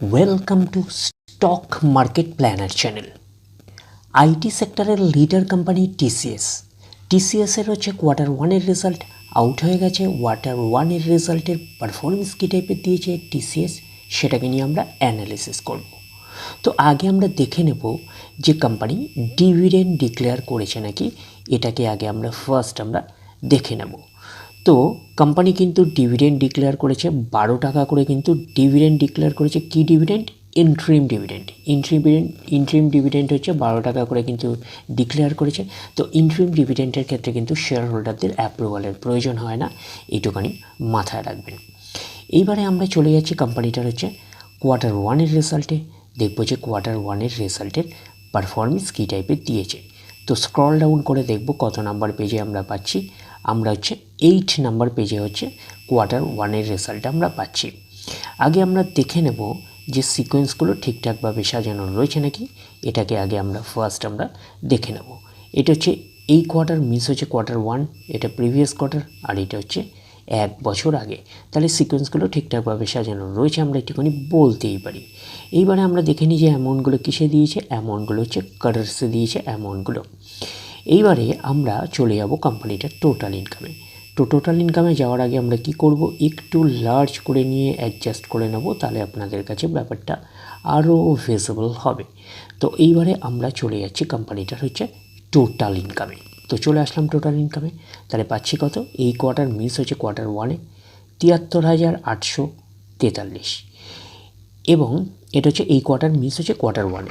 Welcome to stock market planner channel. IT সেক্টরের leader company টিসিএসের হচ্ছে Q1 রেজাল্ট আউট হয়ে গেছে। Q1 রেজাল্টের পারফরমেন্স কী টাইপের দিয়েছে টিসিএস, সেটাকে নিয়ে আমরা অ্যানালিসিস করব। তো আগে আমরা দেখে নেব যে কোম্পানি ডিভিডেন্ড ডিক্লেয়ার করেছে নাকি, এটাকে আগে আমরা ফার্স্ট দেখে নেব। তো কোম্পানি কিন্তু ডিভিডেন্ড ডিক্লেয়ার করেছে 12 টাকা করে, কিন্তু ডিভিডেন্ড ডিক্লেয়ার করেছে। কি ডিভিডেন্ড? ইন্ট্রিম ডিভিডেন্ড হচ্ছে 12 টাকা করে কিন্তু ডিক্লেয়ার করেছে। তো ইন্ট্রিম ডিভিডেন্ডের ক্ষেত্রে কিন্তু শেয়ার হোল্ডারদের অ্যাপ্রুভালের প্রয়োজন হয় না, এইটুখানি মাথায় রাখবেন। এইবারে আমরা চলে যাচ্ছি কোম্পানিটার হচ্ছে Q1 রেজাল্টে। দেখবো যে Q1 রেজাল্টের পারফরমেন্স কী টাইপের দিয়েছে। তো স্ক্রল ডাউন করে দেখব কত নাম্বার পেজে আমরা পাচ্ছি। আমরা হচ্ছে 8 নাম্বার পেজে হচ্ছে Q1 রেজাল্ট আমরা পাচ্ছি। আগে আমরা দেখে নেব যে সিকোয়েন্সগুলো ঠিকঠাকভাবে সাজানো রয়েছে নাকি, এটাকে আগে আমরা ফার্স্ট দেখে নেব। এটা হচ্ছে এই কোয়ার্টার মিস হচ্ছে Q1, এটা প্রিভিয়াস কোয়ার্টার, আর এটা হচ্ছে 1 বছর আগে। তাহলে সিকোয়েন্সগুলো ঠিকঠাকভাবে সাজানো রয়েছে, আমরা একটুখানি বলতেই পারি। এইবারে আমরা দেখে নিই যে অ্যামাউন্টগুলো কিসে দিয়েছে। অ্যামাউন্টগুলো হচ্ছে কারেন্সি দিয়েছে অ্যামাউন্টগুলো। এইবারে আমরা চলে যাব কোম্পানিটার টোটাল ইনকামে। তো টোটাল ইনকামে যাওয়ার আগে আমরা কি করব, একটু লার্জ করে নিয়ে অ্যাডজাস্ট করে নেব, তাহলে আপনাদের কাছে ব্যাপারটা আরও ভিজিবল হবে। তো এইবারে আমরা চলে যাচ্ছি কোম্পানিটার হচ্ছে টোটাল ইনকামে। তো চলে আসলাম টোটাল ইনকামে। তাহলে পাচ্ছি কত? এই কোয়ার্টার মিস হচ্ছে Q1 73,843, এবং এটা হচ্ছে এই কোয়ার্টার মিস হচ্ছে Q1।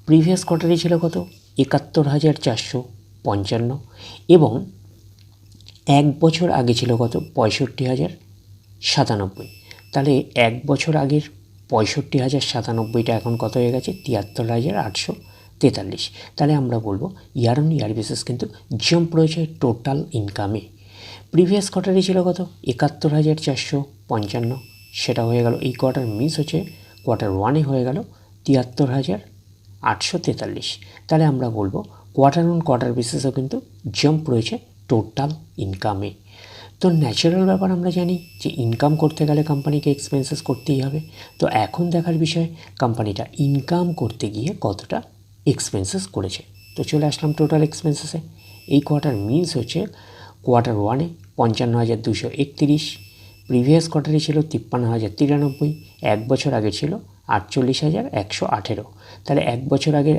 প্রিভিয়াস কোয়ার্টারে ছিল কত? 71,455, এবং 1 বছর আগে ছিল কত? 65,097। তাহলে 1 বছর আগের 65,097টা এখন কত হয়ে গেছে? 73,843। তাহলে আমরা বলবো ইয়ার অন ইয়ার বেসিস কিন্তু জাম্প রয়েছে টোটাল ইনকামে। প্রিভিয়াস কোয়ার্টারে ছিল কত? 71,455, সেটা হয়ে গেল এই কোয়ার্টার মিস হচ্ছে Q1 হয়ে গেল 73,843। তাহলে আমরা বলবো কোয়ার্টার অন কোয়ার্টার বেসিসও কিন্তু জাম্প রয়েছে টোটাল ইনকামে। তো ন্যাচারাল ব্যাপার, আমরা জানি যে ইনকাম করতে গেলে কোম্পানিকে এক্সপেন্সেস করতেই হবে। তো এখন দেখার বিষয় কোম্পানিটা ইনকাম করতে গিয়ে কতটা এক্সপেন্সেস করেছে। তো চলে আসলাম টোটাল এক্সপেন্সেসে। এই কোয়ার্টার মিনস হচ্ছে Q1 55,231, প্রিভিয়াস কোয়ার্টারে ছিল 53,093, 1 বছর আগে ছিল 48,118। তাহলে 1 বছর আগের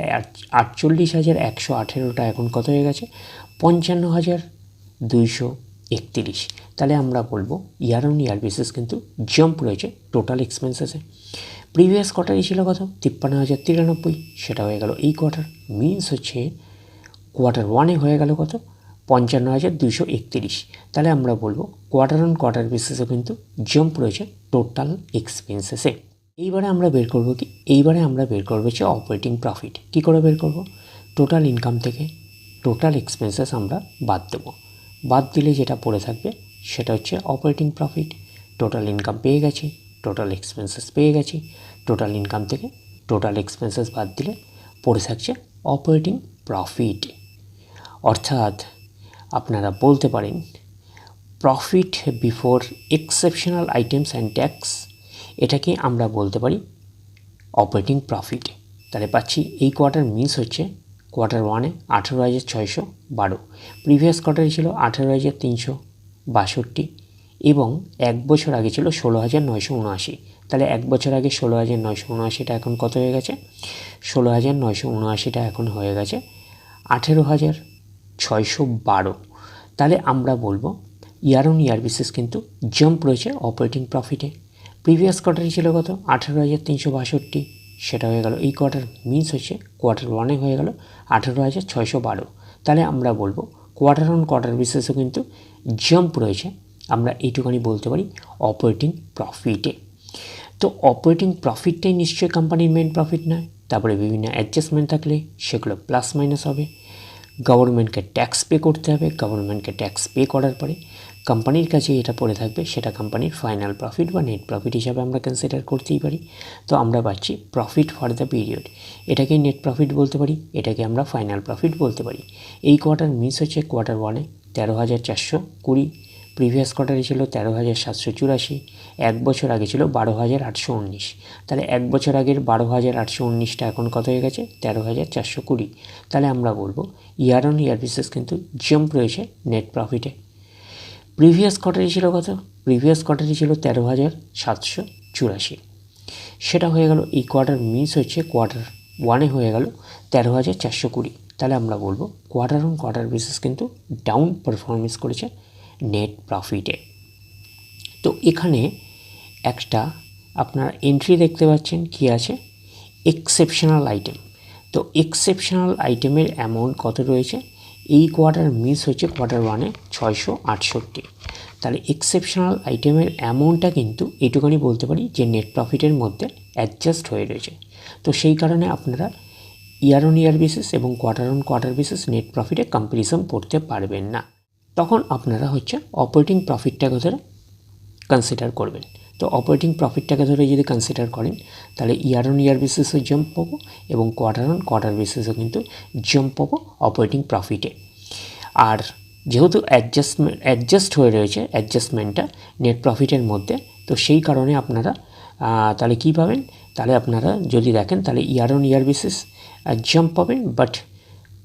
48,118টা এখন কত হয়ে গেছে? 55,231। তাহলে আমরা বলবো ইয়ার অন ইয়ার বেসিস কিন্তু জাম্প রয়েছে টোটাল এক্সপেন্সেসে। প্রিভিয়াস কোয়ার্টারে ছিল কত? 53,093, সেটা হয়ে গেল এই কোয়ার্টার মিনস হচ্ছে Q1 হয়ে গেল কত? 55,231। তাহলে আমরা বলবো কোয়ার্টার অন কোয়ার্টার বেসিসে কিন্তু জাম্প রয়েছে টোটাল এক্সপেন্সেসে। এইবারে আমরা বের করবো কি? এইবারে আমরা বের করবো হচ্ছে অপারেটিং প্রফিট। কী করে বের করব? টোটাল ইনকাম থেকে টোটাল এক্সপেন্সেস আমরা বাদ দেবো। বাদ দিলে যেটা পড়ে থাকবে সেটা হচ্ছে অপারেটিং প্রফিট। টোটাল ইনকাম পেয়ে গেছি, টোটাল এক্সপেন্সেস পেয়ে গেছি। টোটাল ইনকাম থেকে টোটাল এক্সপেন্সেস বাদ দিলে পড়ে থাকছে অপারেটিং প্রফিট। অর্থাৎ আপনারা বলতে পারেন profit before exceptional items and tax, এটাকে আমরা বলতে পারি অপারেটিং প্রফিট। তাহলে পাচ্ছি এই কোয়ার্টার মিস হচ্ছে Q1 18,612, প্রিভিয়াস কোয়ার্টারে ছিল 18,362, এবং 1 বছর আগে ছিল 16,979। তাহলে 1 বছর আগে 16,979টা এখন কত হয়ে গেছে? 16,979টা এখন হয়ে গেছে 18,612। তাহলে আমরা বলবো ইয়ার অন ইয়ার বেসিস কিন্তু জাম্প রয়েছে অপারেটিং প্রফিটে। প্রিভিয়াস কোয়ার্টারে ছিল কত? 18,362, সেটা হয়ে গেল এই কোয়ার্টার মিস হচ্ছে Q1 হয়ে গেল 18,612। তাহলে আমরা বলবো কোয়ার্টার অন কোয়ার্টার বেসিসও কিন্তু জাম্প রয়েছে, আমরা এইটুখানি বলতে পারি অপারেটিং প্রফিটে। তো অপারেটিং প্রফিটটাই নিশ্চয়ই কোম্পানির মেন প্রফিট নয়। তারপরে বিভিন্ন অ্যাডজাস্টমেন্ট থাকলে সেগুলো প্লাস মাইনাস হবে। গভর্নমেন্টকে ট্যাক্স পে করতে হবে, গভর্নমেন্টকে ট্যাক্স পে করার পরে কোম্পানির কাছে এটা পড়ে থাকবে, সেটা কোম্পানির ফাইনাল প্রফিট বা নেট প্রফিট হিসাবে আমরা কনসিডার করতেই পারি। তো আমরা পাচ্ছি প্রফিট ফর দ্য পিরিয়ড, এটাকে নেট প্রফিট বলতে পারি, এটাকে আমরা ফাইনাল প্রফিট বলতে পারি। এই কোয়ার্টার মিস হচ্ছে Q1 13,420, প্রিভিয়াস কোয়ার্টারে ছিল 13,784, এক বছর আগে ছিল 12,819। তাহলে এক বছর আগের 12,819টা এখন কত হয়ে গেছে 13,420। তাহলে আমরা বলবো ইয়ার অন ইয়ার বেসিস কিন্তু জাম্প রয়েছে নেট প্রফিটে। প্রিভিয়াস কোয়ার্টারে ছিল কত, প্রিভিয়াস কোয়ার্টারে ছিল 13,784, সেটা হয়ে গেল এই কোয়ার্টার মিস হচ্ছে কোয়ার্টার ওয়ানে হয়ে গেল 13,420। তাহলে আমরা বলবো কোয়ার্টার অন কোয়ার্টার বেসিস কিন্তু ডাউন পারফরমেন্স করেছে নেট প্রফিটে। তো এখানে একটা আপনার এন্ট্রি দেখতে পাচ্ছেন কি আছে, এক্সেপশনাল আইটেম। তো এক্সেপশনাল আইটেমের অ্যামাউন্ট কত রয়েছে, এই কোয়ার্টার মিস হচ্ছে কোয়ার্টার ওয়ানে 668। তাহলে এক্সেপশনাল আইটেমের অ্যামাউন্টটা কিন্তু এইটুখানি বলতে পারি যে নেট প্রফিটের মধ্যে অ্যাডজাস্ট হয়ে রয়েছে। তো সেই কারণে আপনারা ইয়ার অন ইয়ার বেসিস এবং quarter on quarter basis net প্রফিটে কম্প্যারিজন করতে পারবেন না। তখন আপনারা হচ্ছে অপারেটিং প্রফিটটাকে ধরে কনসিডার করবেন। তো অপারেটিং প্রফিটটাকে ধরে যদি কনসিডার করেন তাহলে ইয়ার অন ইয়ার বেসিসও জাম্প পাবো এবং কোয়ার্টার অন কোয়ার্টার বেসিসও কিন্তু জাম্প পাবো অপারেটিং প্রফিটে। আর যেহেতু অ্যাডজাস্ট হয়ে রয়েছে অ্যাডজাস্টমেন্টটা নেট প্রফিটের মধ্যে, তো সেই কারণে আপনারা তাহলে কী পাবেন, তাহলে আপনারা যদি দেখেন তাহলে year on year basis jump পাবেন, but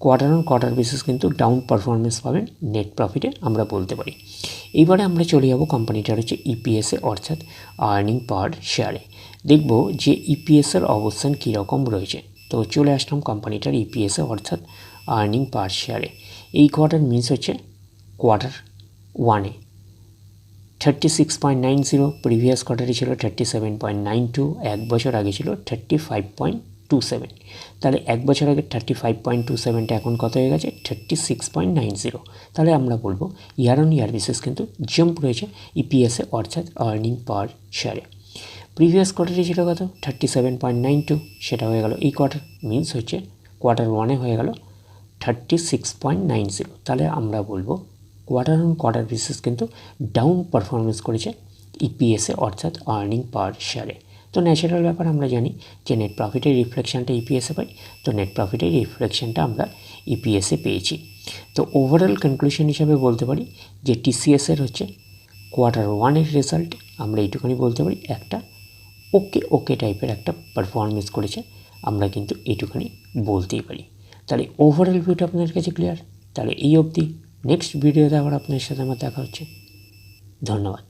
quarter on quarter basis কিন্তু ডাউন পারফরমেন্স পাবেন নেট প্রফিটে আমরা বলতে পারি। এইবারে আমরা চলে যাব কোম্পানিটার হচ্ছে ইপিএসে অর্থাৎ আর্নিং পার শেয়ারে। দেখব যে ইপিএসের অবস্থান কীরকম রয়েছে। তো চলে আসলাম কোম্পানিটার ইপিএসে অর্থাৎ আর্নিং পার শেয়ারে। এই কোয়ার্টার মিনস হচ্ছে কোয়ার্টার ওয়ানে 36.90, প্রিভিয়াস কোয়ার্টারে ছিল 37.92, এক বছর আগে ছিল 35.27। তাহলে এক বছর আগে 35.27টা এখন কত হয়ে গেছে 36.90। তাহলে আমরা বলবো ইয়ার অন ইয়ার বেসিস কিন্তু জাম্প রয়েছে ইপিএসে অর্থাৎ আর্নিং পার শেয়ারে। প্রিভিয়াস কোয়ার্টারে ছিল কত 37.92, সেটা হয়ে গেল এই কোয়ার্টার মিনস হচ্ছে কোয়ার্টার ওয়ানে হয়ে গেল 36.90। তাহলে আমরা বলবো কোয়ার্টার অন কোয়ার্টার বেসিস কিন্তু ডাউন পারফরমেন্স করেছে ইপিএসে অর্থাৎ আর্নিং পার শেয়ারে। তো ন্যাচারাল ব্যাপার আমরা জানি যে নেট প্রফিটের রিফ্লেকশানটা ইপিএসে পাই, তো নেট প্রফিটের রিফ্লেকশানটা আমরা ইপিএসে পেয়েছি। তো ওভারঅল কনক্লুশন হিসাবে বলতে পারি যে টিসিএসের হচ্ছে কোয়ার্টার ওয়ানের রেজাল্ট আমরা এইটুখানি বলতে পারি একটা ওকে টাইপের একটা পারফরমেন্স করেছে, আমরা কিন্তু এইটুখানি বলতেই পারি। তাহলে ওভারঅল ভিউটা আপনাদের কাছে ক্লিয়ার। তাহলে এই অবধি, নেক্সট ভিডিওতে আবার আপনার সাথে আমার দেখা হচ্ছে। ধন্যবাদ।